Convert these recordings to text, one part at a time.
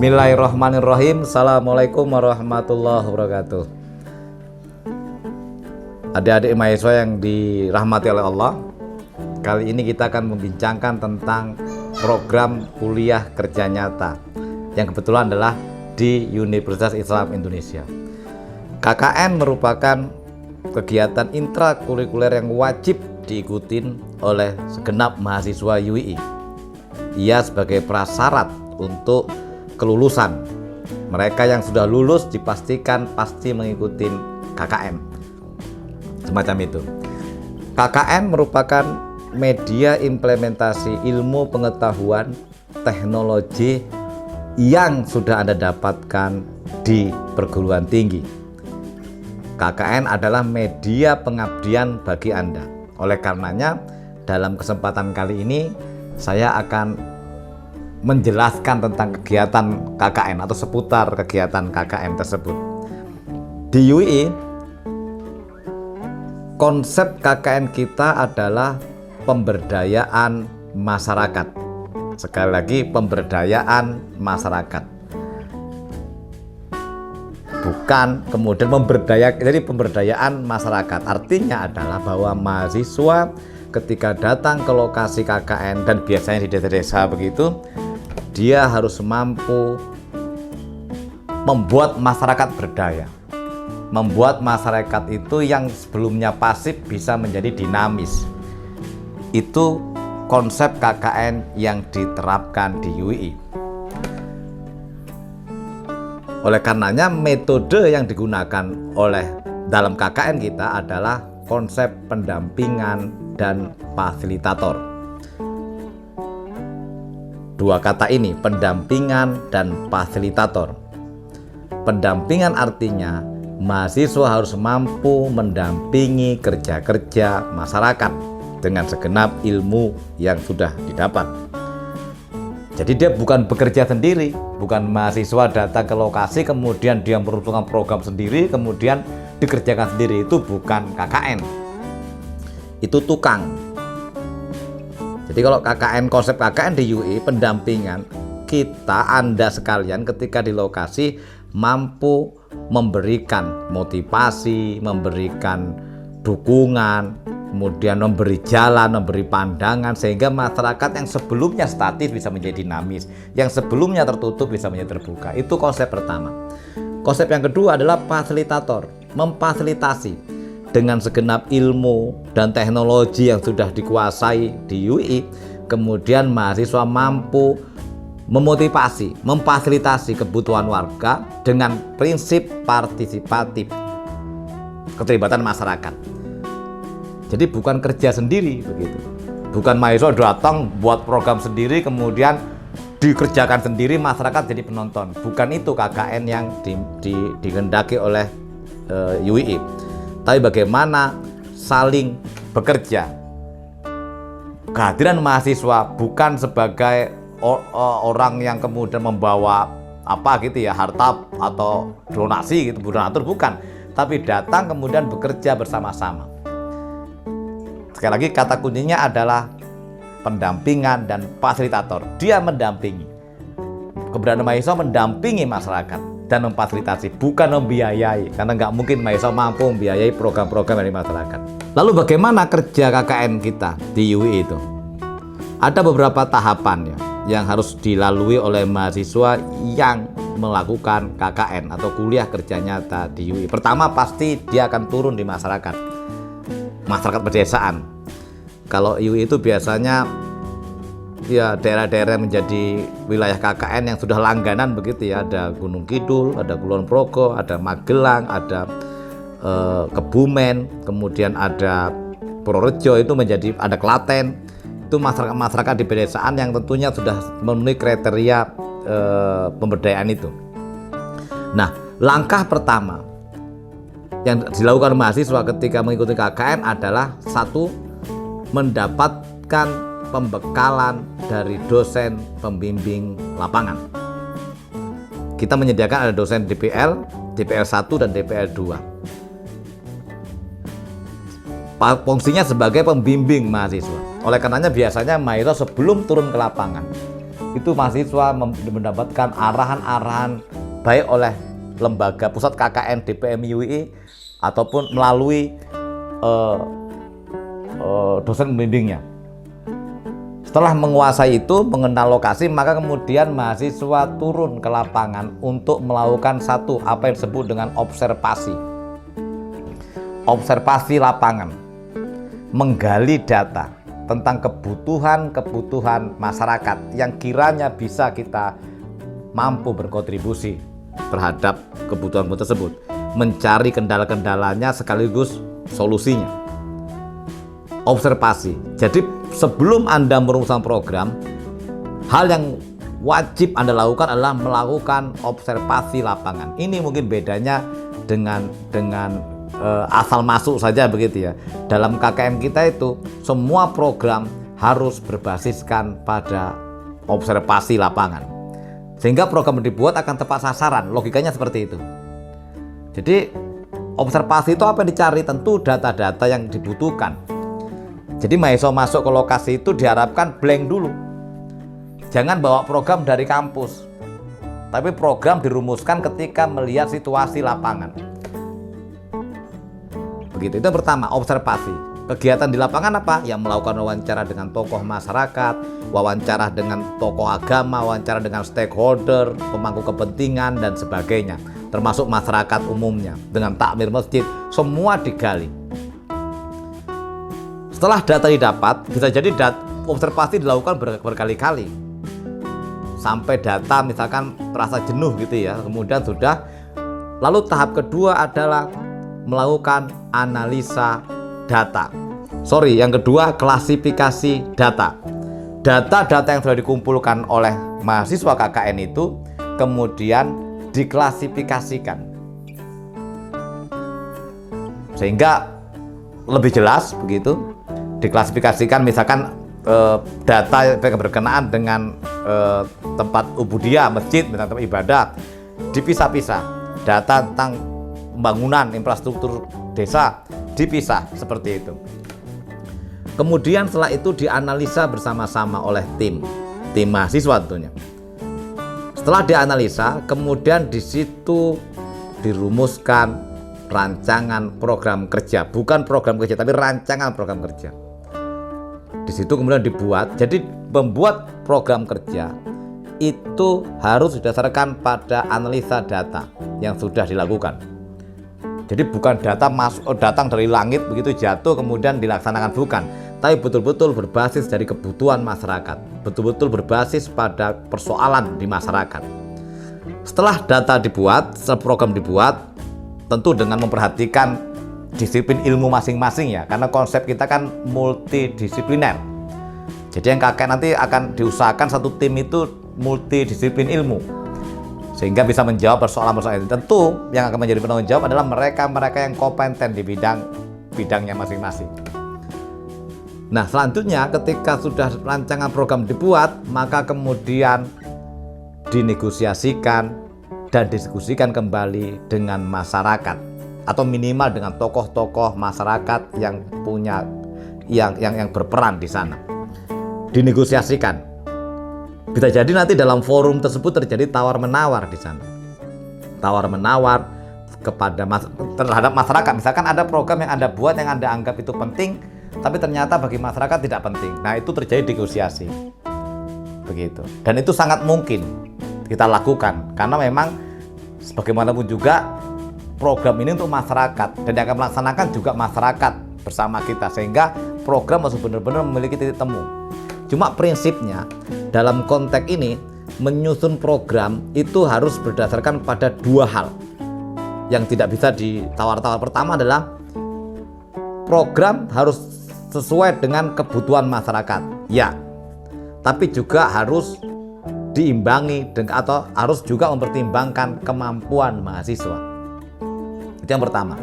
Bismillahirrahmanirrahim. Assalamualaikum warahmatullahi wabarakatuh. Adik-adik mahasiswa yang dirahmati oleh Allah, kali ini kita akan membincangkan tentang program kuliah kerja nyata yang kebetulan adalah di Universitas Islam Indonesia. KKN merupakan kegiatan intrakurikuler yang wajib diikuti oleh segenap mahasiswa UII. Ia sebagai prasyarat untuk kelulusan. Mereka yang sudah lulus dipastikan pasti mengikuti KKN. Semacam itu. KKN merupakan media implementasi ilmu pengetahuan teknologi yang sudah Anda dapatkan di perguruan tinggi. KKN adalah media pengabdian bagi Anda. Oleh karenanya, dalam kesempatan kali ini saya akan menjelaskan tentang kegiatan KKN atau seputar kegiatan KKN tersebut. Di UII, konsep KKN kita adalah pemberdayaan masyarakat. Sekali lagi, pemberdayaan masyarakat. Bukan kemudian jadi pemberdayaan masyarakat. Artinya adalah bahwa mahasiswa ketika datang ke lokasi KKN dan biasanya di desa-desa begitu, dia harus mampu membuat masyarakat berdaya. Membuat masyarakat itu yang sebelumnya pasif bisa menjadi dinamis. Itu konsep KKN yang diterapkan di UII. Oleh karenanya, metode yang digunakan oleh dalam KKN kita adalah konsep pendampingan dan fasilitator. Dua kata ini, pendampingan dan fasilitator. Pendampingan artinya mahasiswa harus mampu mendampingi kerja-kerja masyarakat dengan segenap ilmu yang sudah didapat. Jadi dia bukan bekerja sendiri, bukan mahasiswa datang ke lokasi kemudian dia merumuskan program sendiri kemudian dikerjakan sendiri. Itu bukan KKN, itu tukang. Jadi kalau KKN, konsep KKN di UI, pendampingan, Anda sekalian ketika di lokasi mampu memberikan motivasi, memberikan dukungan, kemudian memberi jalan, memberi pandangan, sehingga masyarakat yang sebelumnya statis bisa menjadi dinamis, yang sebelumnya tertutup bisa menjadi terbuka. Itu konsep pertama. Konsep yang kedua adalah fasilitator, memfasilitasi. Dengan segenap ilmu dan teknologi yang sudah dikuasai di UI, kemudian mahasiswa mampu memotivasi, memfasilitasi kebutuhan warga dengan prinsip partisipatif, keterlibatan masyarakat. Jadi bukan kerja sendiri begitu. Bukan mahasiswa datang buat program sendiri kemudian dikerjakan sendiri, masyarakat jadi penonton. Bukan itu KKN yang dikehendaki oleh UII. Tapi bagaimana saling bekerja. Kehadiran mahasiswa bukan sebagai orang yang kemudian membawa harta atau donasi gitu, donatur, bukan. Tapi datang kemudian bekerja bersama-sama. Sekali lagi, kata kuncinya adalah pendampingan dan fasilitator. Dia mendampingi. Keberadaan mahasiswa mendampingi masyarakat dan memfasilitasi, bukan membiayai, karena nggak mungkin mahasiswa mampu membiayai program-program dari masyarakat. Lalu bagaimana kerja KKN kita di UI itu? Ada beberapa tahapan yang harus dilalui oleh mahasiswa yang melakukan KKN atau kuliah kerja nyata di UI. Pertama, pasti dia akan turun di masyarakat pedesaan. Kalau UI itu biasanya daerah-daerah menjadi wilayah KKN yang sudah langganan begitu ya. Ada Gunung Kidul, ada Kulon Progo, ada Magelang, ada Kebumen, kemudian ada Purworejo, itu ada Klaten. Itu masyarakat di pedesaan yang tentunya sudah memenuhi kriteria pemberdayaan itu. Nah, langkah pertama yang dilakukan mahasiswa ketika mengikuti KKN adalah satu, mendapatkan pembekalan dari dosen pembimbing lapangan. Kita menyediakan ada dosen DPL, DPL 1 dan DPL 2. Fungsinya sebagai pembimbing mahasiswa. Oleh karenanya biasanya mahasiswa sebelum turun ke lapangan itu mahasiswa mendapatkan arahan-arahan baik oleh lembaga pusat KKN DPM UI ataupun melalui dosen pembimbingnya. Setelah menguasai itu, mengenal lokasi, maka kemudian mahasiswa turun ke lapangan untuk melakukan apa yang disebut dengan observasi. Observasi lapangan, menggali data tentang kebutuhan masyarakat yang kiranya bisa kita mampu berkontribusi terhadap kebutuhan tersebut, mencari kendala-kendalanya sekaligus solusinya. Observasi. Jadi sebelum Anda merumuskan program, hal yang wajib Anda lakukan adalah melakukan observasi lapangan. Ini mungkin bedanya dengan asal masuk saja begitu ya. Dalam KKN kita itu semua program harus berbasiskan pada observasi lapangan, sehingga program yang dibuat akan tepat sasaran. Logikanya seperti itu. Jadi observasi itu apa yang dicari? Tentu data-data yang dibutuhkan. Jadi mahasiswa masuk ke lokasi itu diharapkan blank dulu. Jangan bawa program dari kampus, tapi program dirumuskan ketika melihat situasi lapangan. Begitu, itu yang pertama, observasi. Kegiatan di lapangan apa? Yang melakukan wawancara dengan tokoh masyarakat, wawancara dengan tokoh agama, wawancara dengan stakeholder, pemangku kepentingan dan sebagainya, termasuk masyarakat umumnya, dengan takmir masjid, semua digali. Setelah data didapat, bisa jadi observasi dilakukan berkali-kali sampai data misalkan terasa jenuh gitu ya. Kemudian sudah, lalu tahap kedua adalah melakukan analisa data. Yang kedua, klasifikasi data. Data-data yang sudah dikumpulkan oleh mahasiswa KKN itu kemudian diklasifikasikan sehingga lebih jelas begitu. Diklasifikasikan misalkan data yang berkenaan dengan tempat ubudiyah, masjid, misalkan tempat ibadah, dipisah-pisah. Data tentang pembangunan infrastruktur desa dipisah seperti itu. Kemudian setelah itu dianalisa bersama-sama oleh tim mahasiswa tentunya. Setelah dianalisa, kemudian di situ dirumuskan rancangan program kerja, bukan program kerja tapi rancangan program kerja. Di situ kemudian dibuat. Jadi membuat program kerja itu harus didasarkan pada analisa data yang sudah dilakukan. Jadi bukan datang dari langit begitu jatuh kemudian dilaksanakan, bukan, tapi betul-betul berbasis dari kebutuhan masyarakat, betul-betul berbasis pada persoalan di masyarakat. Setelah data dibuat, setelah program dibuat, tentu dengan memperhatikan disiplin ilmu masing-masing ya, karena konsep kita kan multidisipliner. Jadi yang KKN nanti akan diusahakan satu tim itu multidisiplin ilmu, sehingga bisa menjawab persoalan-persoalan itu. Tentu yang akan menjadi penanggung jawab adalah mereka yang kompeten di bidangnya masing-masing. Nah, selanjutnya ketika sudah rancangan program dibuat, maka kemudian dinegosiasikan dan diskusikan kembali dengan masyarakat, atau minimal dengan tokoh-tokoh masyarakat yang punya yang berperan di sana. Dinegosiasikan. Bisa jadi nanti dalam forum tersebut terjadi tawar-menawar di sana. Tawar-menawar terhadap masyarakat. Misalkan ada program yang Anda buat yang Anda anggap itu penting, tapi ternyata bagi masyarakat tidak penting. Nah, itu terjadi negosiasi. Begitu. Dan itu sangat mungkin kita lakukan karena memang sebagaimanapun juga program ini untuk masyarakat dan yang akan melaksanakan juga masyarakat bersama kita, sehingga program harus benar-benar memiliki titik temu. Cuma prinsipnya dalam konteks ini menyusun program itu harus berdasarkan pada dua hal yang tidak bisa ditawar-tawar. Pertama adalah program harus sesuai dengan kebutuhan masyarakat, ya, tapi juga harus diimbangi atau harus juga mempertimbangkan kemampuan mahasiswa. Itu yang pertama.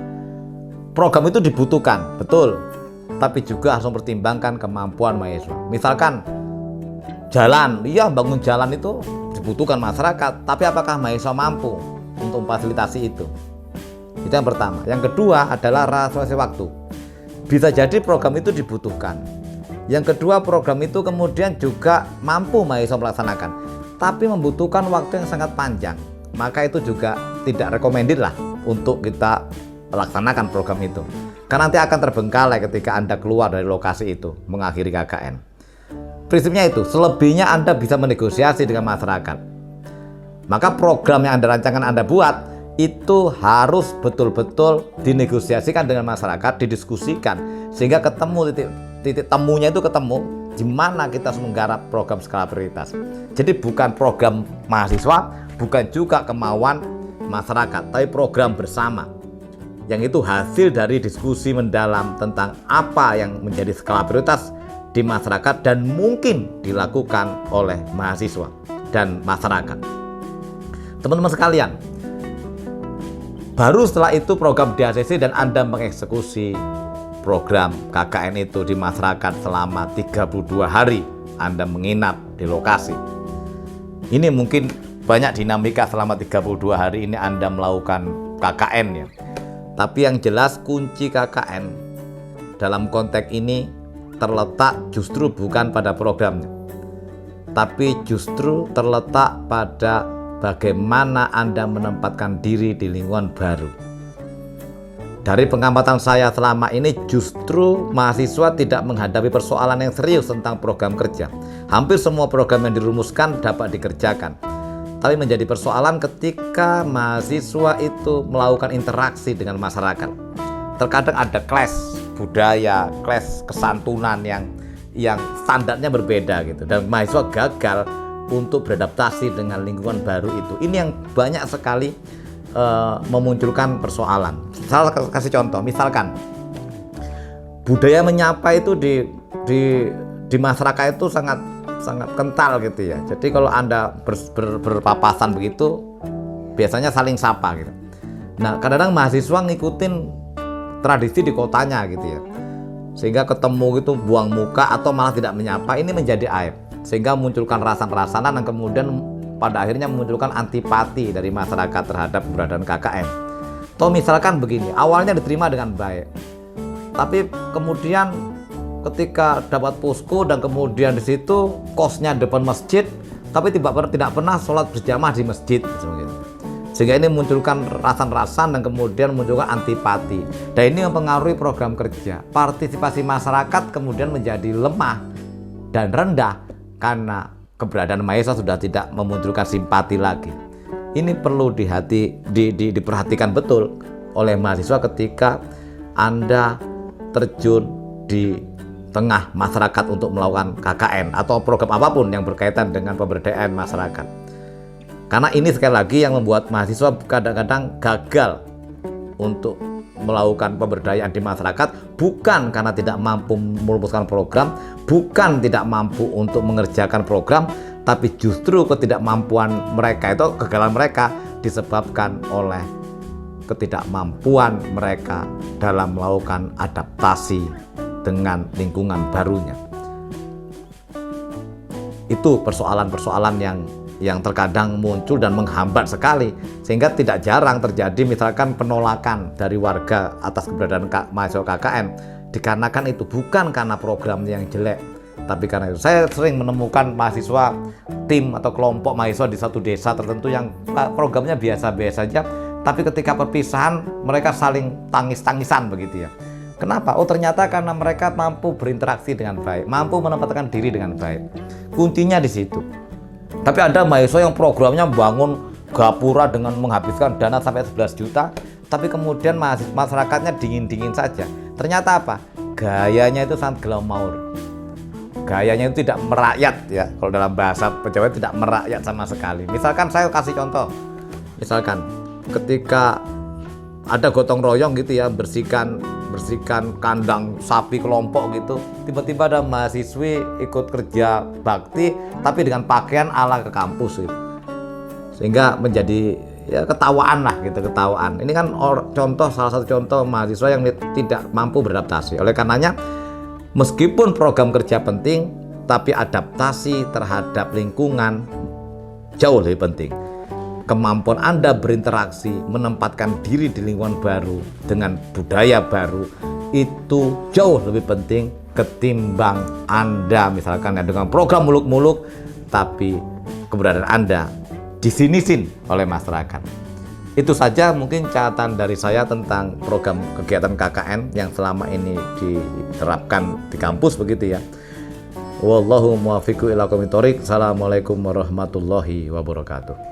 Program itu dibutuhkan, betul, tapi juga harus mempertimbangkan kemampuan mahasiswa. Misalkan jalan, iya, bangun jalan itu dibutuhkan masyarakat, tapi apakah mahasiswa mampu untuk memfasilitasi itu? Itu yang pertama. Yang kedua adalah rasionalisasi waktu. bisa jadi program itu dibutuhkan. Yang kedua, program itu kemudian juga mampu mahasiswa melaksanakan, tapi membutuhkan waktu yang sangat panjang. Maka itu juga tidak recommended lah untuk kita laksanakan program itu. Karena nanti akan terbengkalai ketika Anda keluar dari lokasi itu, mengakhiri KKN. Prinsipnya itu, selebihnya Anda bisa menegosiasi dengan masyarakat. Maka program yang Anda rancangkan, Anda buat, itu harus betul-betul dinegosiasikan dengan masyarakat, didiskusikan, sehingga ketemu titik temunya itu ketemu di mana kita harus menggarap program skala prioritas. Jadi bukan program mahasiswa, bukan juga kemauan masyarakat, tapi program bersama. Yang itu hasil dari diskusi mendalam tentang apa yang menjadi skala prioritas di masyarakat dan mungkin dilakukan oleh mahasiswa dan masyarakat. Teman-teman sekalian, baru setelah itu program di ACC dan Anda mengeksekusi program KKN itu di masyarakat selama 32 hari Anda menginap di lokasi. Ini mungkin banyak dinamika selama 32 hari ini Anda melakukan KKN ya. Tapi yang jelas kunci KKN dalam konteks ini terletak justru bukan pada programnya, tapi justru terletak pada bagaimana Anda menempatkan diri di lingkungan baru. Dari pengamatan saya selama ini, justru mahasiswa tidak menghadapi persoalan yang serius tentang program kerja. Hampir semua program yang dirumuskan dapat dikerjakan, tapi menjadi persoalan ketika mahasiswa itu melakukan interaksi dengan masyarakat. Terkadang ada clash budaya, clash kesantunan yang standarnya berbeda gitu, dan mahasiswa gagal untuk beradaptasi dengan lingkungan baru itu. Ini yang banyak sekali memunculkan persoalan. Saya kasih contoh, misalkan budaya menyapa itu di masyarakat itu sangat kental gitu ya. Jadi kalau Anda berpapasan begitu, biasanya saling sapa gitu. Nah, kadang-kadang mahasiswa ngikutin tradisi di kotanya gitu ya, sehingga ketemu gitu buang muka atau malah tidak menyapa. Ini menjadi aib, sehingga munculkan rasa-rasanan dan kemudian pada akhirnya memunculkan antipati dari masyarakat terhadap keberadaan KKN. Atau misalkan begini, awalnya diterima dengan baik, tapi kemudian ketika dapat posko dan kemudian di situ kosnya depan masjid, tapi tidak pernah sholat berjamaah di masjid, sehingga ini munculkan rasan-rasan dan kemudian munculkan antipati. Dan ini mempengaruhi program kerja. Partisipasi masyarakat kemudian menjadi lemah dan rendah karena keberadaan mahasiswa sudah tidak memunculkan simpati lagi. Ini perlu diperhatikan betul oleh mahasiswa ketika Anda terjun di tengah masyarakat untuk melakukan KKN atau program apapun yang berkaitan dengan pemberdayaan masyarakat. Karena ini sekali lagi yang membuat mahasiswa kadang-kadang gagal untuk melakukan pemberdayaan di masyarakat, bukan karena tidak mampu merumuskan program, bukan tidak mampu untuk mengerjakan program, tapi justru ketidakmampuan mereka itu, kegagalan mereka disebabkan oleh ketidakmampuan mereka dalam melakukan adaptasi dengan lingkungan barunya. Itu persoalan-persoalan yang terkadang muncul dan menghambat sekali, sehingga tidak jarang terjadi misalkan penolakan dari warga atas keberadaan mahasiswa KKN dikarenakan itu bukan karena programnya yang jelek, tapi karena itu. Saya sering menemukan mahasiswa, tim atau kelompok mahasiswa di satu desa tertentu yang programnya biasa-biasa saja, tapi ketika perpisahan mereka saling tangis-tangisan begitu ya. Kenapa? Oh, ternyata karena mereka mampu berinteraksi dengan baik, mampu menempatkan diri dengan baik. Kuncinya di situ. Tapi ada mahasiswa yang programnya bangun gapura dengan menghabiskan dana sampai 11 juta, tapi kemudian masyarakatnya dingin-dingin saja. Ternyata apa? Gayanya itu sangat glamaur. Gayanya itu tidak merakyat ya. Kalau dalam bahasa Jawa tidak merakyat sama sekali. Misalkan saya kasih contoh. Misalkan ketika ada gotong royong gitu ya, bersihkan kandang sapi kelompok gitu, tiba-tiba ada mahasiswi ikut kerja bakti tapi dengan pakaian ala ke kampus gitu, sehingga menjadi ya ketawaan lah gitu, ketawaan. Ini kan salah satu contoh mahasiswa yang tidak mampu beradaptasi. Oleh karenanya, meskipun program kerja penting, tapi adaptasi terhadap lingkungan jauh lebih penting. Kemampuan Anda berinteraksi, menempatkan diri di lingkungan baru dengan budaya baru, itu jauh lebih penting ketimbang Anda misalkan ya dengan program muluk-muluk tapi keberadaan Anda disinisin oleh masyarakat. Itu saja mungkin catatan dari saya tentang program kegiatan KKN yang selama ini diterapkan di kampus begitu ya. Wallahu muwaffiqu ila aqwamit thoriq. Assalamualaikum warahmatullahi wabarakatuh.